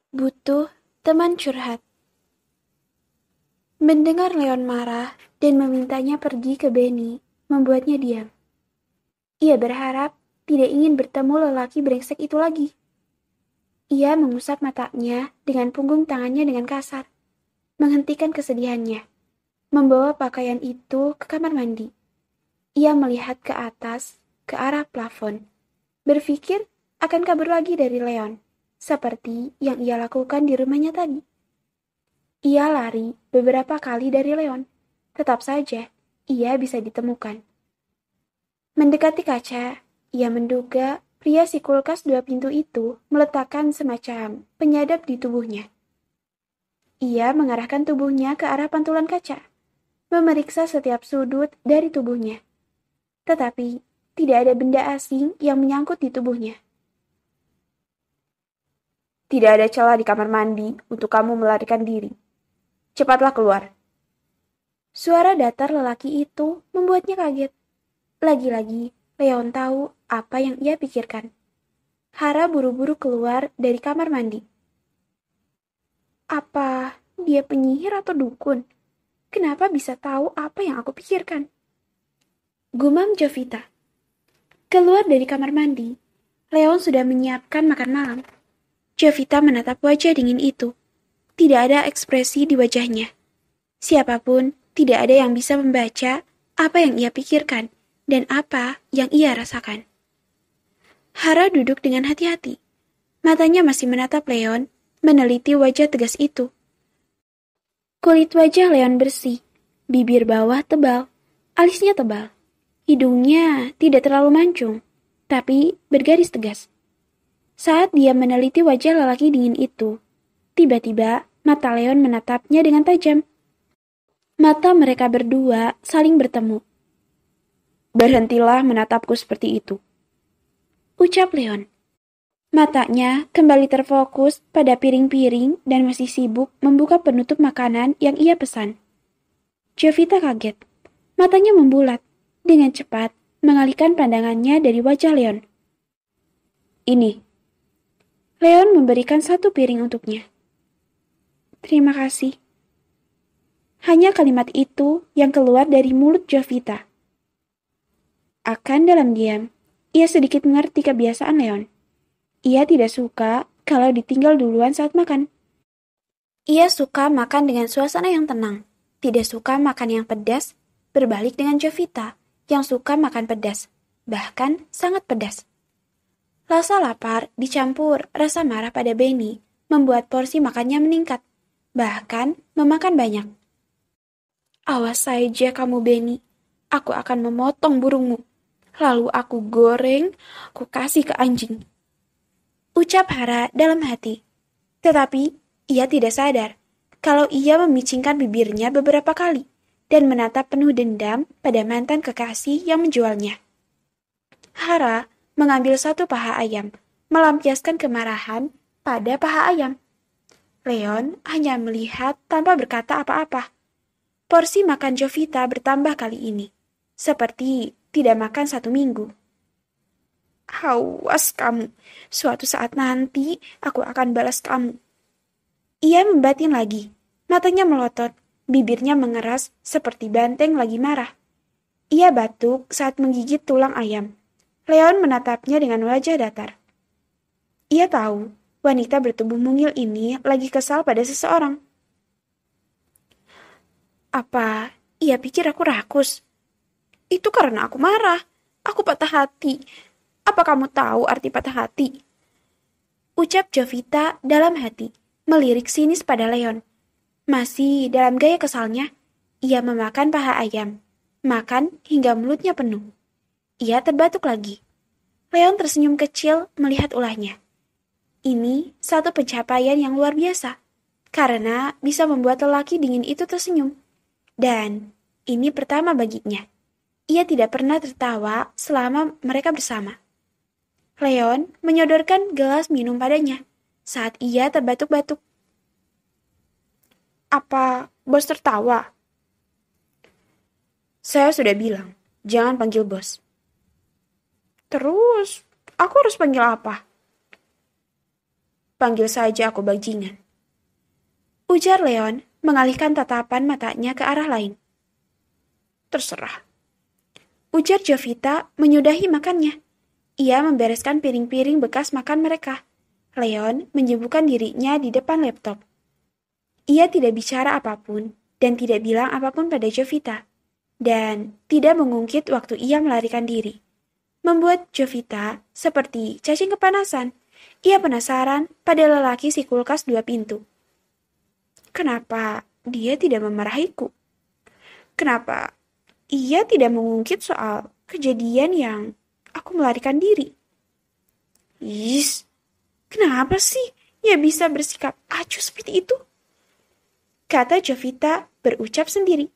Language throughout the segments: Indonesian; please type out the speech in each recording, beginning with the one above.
Butuh teman curhat. Mendengar Leon marah dan memintanya pergi ke Benny, membuatnya diam. Ia berharap tidak ingin bertemu lelaki brengsek itu lagi. Ia mengusap matanya dengan punggung tangannya dengan kasar, menghentikan kesedihannya, membawa pakaian itu ke kamar mandi. Ia melihat ke atas, ke arah plafon, berpikir akan kabur lagi dari Leon, seperti yang ia lakukan di rumahnya tadi. Ia lari beberapa kali dari Leon. Tetap saja, ia bisa ditemukan. Mendekati kaca, ia menduga pria si kulkas 2 pintu itu meletakkan semacam penyadap di tubuhnya. Ia mengarahkan tubuhnya ke arah pantulan kaca, memeriksa setiap sudut dari tubuhnya. Tetapi, tidak ada benda asing yang menyangkut di tubuhnya. Tidak ada celah di kamar mandi untuk kamu melarikan diri. Cepatlah keluar. Suara datar lelaki itu membuatnya kaget. Lagi-lagi, Leon tahu apa yang ia pikirkan. Hara buru-buru keluar dari kamar mandi. Apa dia penyihir atau dukun? Kenapa bisa tahu apa yang aku pikirkan? Gumam Jovita. Keluar dari kamar mandi, Leon sudah menyiapkan makan malam. Jovita menatap wajah dingin itu. Tidak ada ekspresi di wajahnya. Siapapun tidak ada yang bisa membaca apa yang ia pikirkan dan apa yang ia rasakan. Hara duduk dengan hati-hati. Matanya masih menatap Leon, meneliti wajah tegas itu. Kulit wajah Leon bersih, bibir bawah tebal, alisnya tebal. Hidungnya tidak terlalu mancung, tapi bergaris tegas. Saat dia meneliti wajah lelaki dingin itu, tiba-tiba mata Leon menatapnya dengan tajam. Mata mereka berdua saling bertemu. Berhentilah menatapku seperti itu, Ucap Leon. Matanya kembali terfokus pada piring-piring dan masih sibuk membuka penutup makanan yang ia pesan. Jovita kaget. Matanya membulat. Dengan cepat mengalihkan pandangannya dari wajah Leon. Ini. Leon memberikan satu piring untuknya. Terima kasih. Hanya kalimat itu yang keluar dari mulut Jovita. Akan dalam diam, ia sedikit mengerti kebiasaan Leon. Ia tidak suka kalau ditinggal duluan saat makan. Ia suka makan dengan suasana yang tenang. Tidak suka makan yang pedas, berbalik dengan Jovita yang suka makan pedas, bahkan sangat pedas. Rasa lapar dicampur rasa marah pada Benny membuat porsi makannya meningkat, bahkan memakan banyak. Awas saja kamu Benny, aku akan memotong burungmu. Lalu aku goreng, aku kasih ke anjing. Ucap Hara dalam hati. Tetapi ia tidak sadar kalau ia memicingkan bibirnya beberapa kali dan menatap penuh dendam pada mantan kekasih yang menjualnya. Hara mengambil satu paha ayam, melampiaskan kemarahan pada paha ayam. Leon hanya melihat tanpa berkata apa-apa. Porsi makan Jovita bertambah kali ini, seperti tidak makan 1 minggu. Awas kamu, suatu saat nanti aku akan balas kamu. Ia membatin lagi, matanya melotot, bibirnya mengeras seperti banteng lagi marah. Ia batuk saat menggigit tulang ayam. Leon menatapnya dengan wajah datar. Ia tahu wanita bertubuh mungil ini lagi kesal pada seseorang. Apa ia pikir aku rakus? Itu karena aku marah. Aku patah hati. Apa kamu tahu arti patah hati? Ucap Jovita dalam hati, melirik sinis pada Leon. Masih dalam gaya kesalnya, ia memakan paha ayam. Makan hingga mulutnya penuh. Ia terbatuk lagi. Leon tersenyum kecil melihat ulahnya. Ini satu pencapaian yang luar biasa, karena bisa membuat lelaki dingin itu tersenyum. Dan ini pertama baginya. Ia tidak pernah tertawa selama mereka bersama. Leon menyodorkan gelas minum padanya saat ia terbatuk-batuk. Apa bos tertawa? Saya sudah bilang, jangan panggil bos. Terus, aku harus panggil apa? Panggil saja aku bajingan. Ujar Leon mengalihkan tatapan matanya ke arah lain. Terserah. Ujar Jovita menyudahi makannya. Ia membereskan piring-piring bekas makan mereka. Leon menyibukkan dirinya di depan laptop. Ia tidak bicara apapun dan tidak bilang apapun pada Jovita. Dan tidak mengungkit waktu ia melarikan diri. Membuat Jovita seperti cacing kepanasan. Ia penasaran pada lelaki si kulkas 2 pintu. Kenapa dia tidak memarahiku? Kenapa ia tidak mengungkit soal kejadian yang aku melarikan diri? Kenapa sih ia bisa bersikap acuh seperti itu? Kata Jovita berucap sendiri.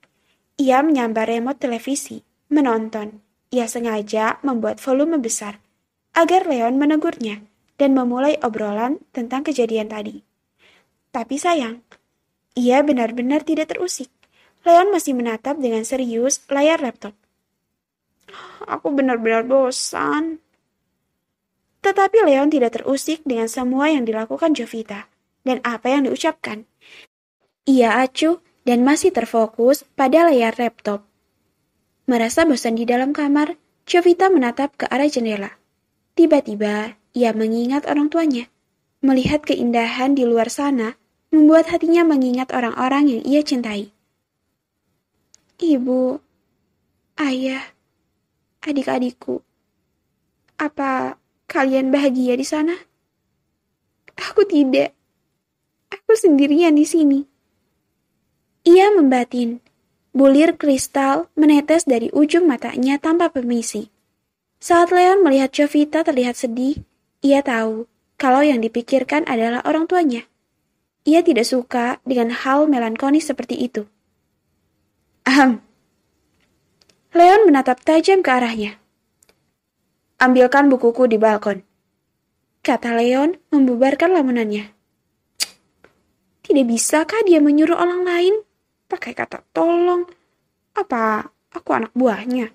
Ia menyambar remote televisi, menonton. Ia sengaja membuat volume besar agar Leon menegurnya dan memulai obrolan tentang kejadian tadi. Tapi sayang, ia benar-benar tidak terusik. Leon masih menatap dengan serius layar laptop. Aku benar-benar bosan. Tetapi Leon tidak terusik dengan semua yang dilakukan Jovita dan apa yang diucapkan. Ia acuh dan masih terfokus pada layar laptop. Merasa bosan di dalam kamar, Jovita menatap ke arah jendela. Tiba-tiba, ia mengingat orang tuanya. Melihat keindahan di luar sana, membuat hatinya mengingat orang-orang yang ia cintai. Ibu, ayah, adik-adikku, apa kalian bahagia di sana? Aku tidak. Aku sendirian di sini. Ia membatin. Bulir kristal menetes dari ujung matanya tanpa permisi. Saat Leon melihat Jovita terlihat sedih, ia tahu kalau yang dipikirkan adalah orang tuanya. Ia tidak suka dengan hal melankolis seperti itu. Leon menatap tajam ke arahnya. Ambilkan bukuku di balkon, kata Leon membubarkan lamunannya. Tidak bisakah dia menyuruh orang lain? Pakai kata tolong. Apa aku anak buahnya?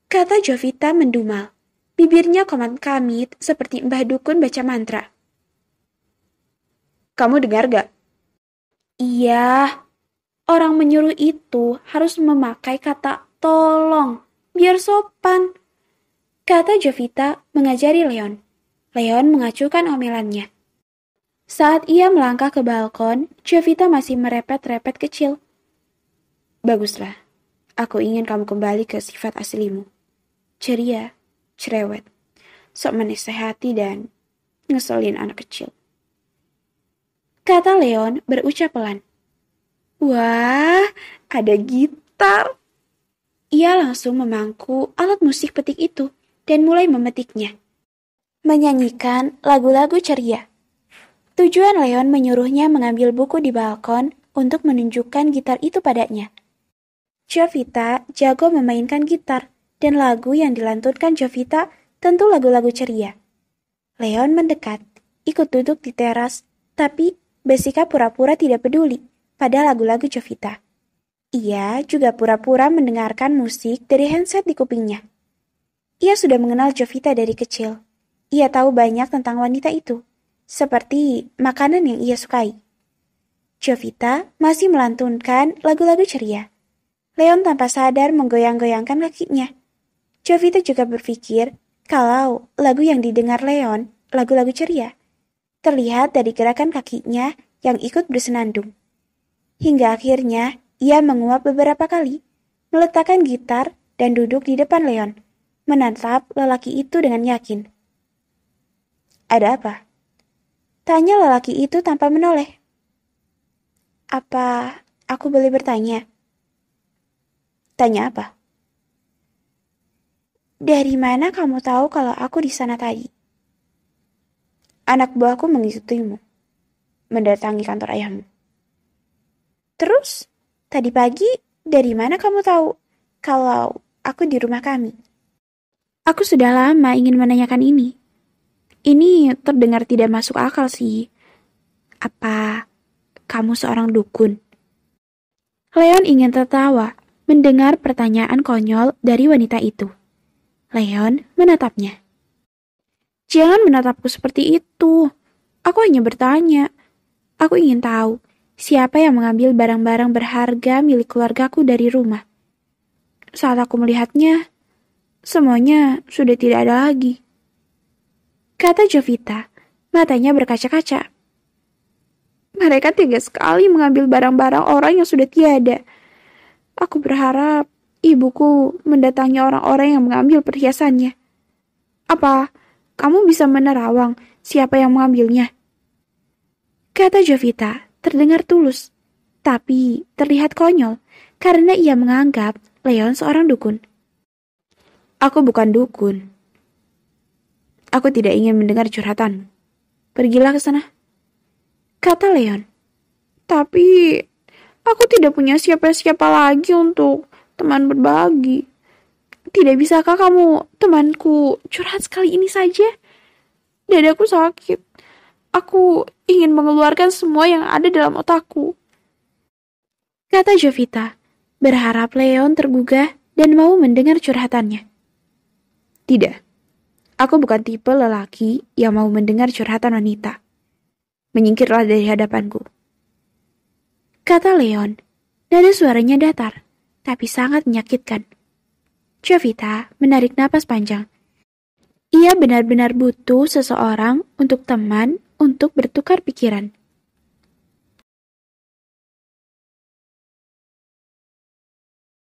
Kata Jovita mendumal. Bibirnya komat-kamit seperti Mbah Dukun baca mantra. Kamu dengar gak? Iya. Orang menyuruh itu harus memakai kata tolong. Biar sopan. Kata Jovita mengajari Leon. Leon mengacuhkan omelannya. Saat ia melangkah ke balkon, Jovita masih merepet-repet kecil. Baguslah, aku ingin kamu kembali ke sifat aslimu. Ceria, cerewet, sok menasehati dan ngeselin anak kecil. Kata Leon berucap pelan. Wah, ada gitar. Ia langsung memangku alat musik petik itu dan mulai memetiknya. Menyanyikan lagu-lagu ceria. Tujuan Leon menyuruhnya mengambil buku di balkon untuk menunjukkan gitar itu padanya. Jovita jago memainkan gitar, dan lagu yang dilantunkan Jovita tentu lagu-lagu ceria. Leon mendekat, ikut duduk di teras, tapi bersikap pura-pura tidak peduli pada lagu-lagu Jovita. Ia juga pura-pura mendengarkan musik dari handset di kupingnya. Ia sudah mengenal Jovita dari kecil. Ia tahu banyak tentang wanita itu. Seperti makanan yang ia sukai. Jovita masih melantunkan lagu-lagu ceria. Leon tanpa sadar menggoyang-goyangkan kakinya. Jovita juga berpikir kalau lagu yang didengar Leon lagu-lagu ceria. Terlihat dari gerakan kakinya yang ikut bersenandung. Hingga akhirnya ia menguap beberapa kali, meletakkan gitar dan duduk di depan Leon, menatap lelaki itu dengan yakin. Ada apa? Tanya lelaki itu tanpa menoleh. Apa aku boleh bertanya? Tanya apa? Dari mana kamu tahu kalau aku di sana tadi? Anak buahku mengikutimu, mendatangi kantor ayahmu. Terus, tadi pagi dari mana kamu tahu kalau aku di rumah kami? Aku sudah lama ingin menanyakan ini. Ini terdengar tidak masuk akal sih. Apa kamu seorang dukun? Leon ingin tertawa mendengar pertanyaan konyol dari wanita itu. Leon menatapnya. Jangan menatapku seperti itu. Aku hanya bertanya. Aku ingin tahu siapa yang mengambil barang-barang berharga milik keluargaku dari rumah. Saat aku melihatnya, semuanya sudah tidak ada lagi. Kata Jovita, matanya berkaca-kaca. Mereka tega sekali mengambil barang-barang orang yang sudah tiada. Aku berharap ibuku mendatangi orang-orang yang mengambil perhiasannya. Apa kamu bisa menerawang siapa yang mengambilnya? Kata Jovita terdengar tulus, tapi terlihat konyol karena ia menganggap Leon seorang dukun. Aku bukan dukun. Aku tidak ingin mendengar curhatan. Pergilah ke sana. Kata Leon. Tapi aku tidak punya siapa-siapa lagi untuk teman berbagi. Tidak bisakah kamu, temanku, curhat sekali ini saja? Dadaku sakit. Aku ingin mengeluarkan semua yang ada dalam otakku. Kata Jovita, berharap Leon tergugah dan mau mendengar curhatannya. Tidak, aku bukan tipe lelaki yang mau mendengar curhatan wanita. Menyingkirlah dari hadapanku. Kata Leon, nada suaranya datar, tapi sangat menyakitkan. Jovita menarik napas panjang. Ia benar-benar butuh seseorang untuk teman untuk bertukar pikiran.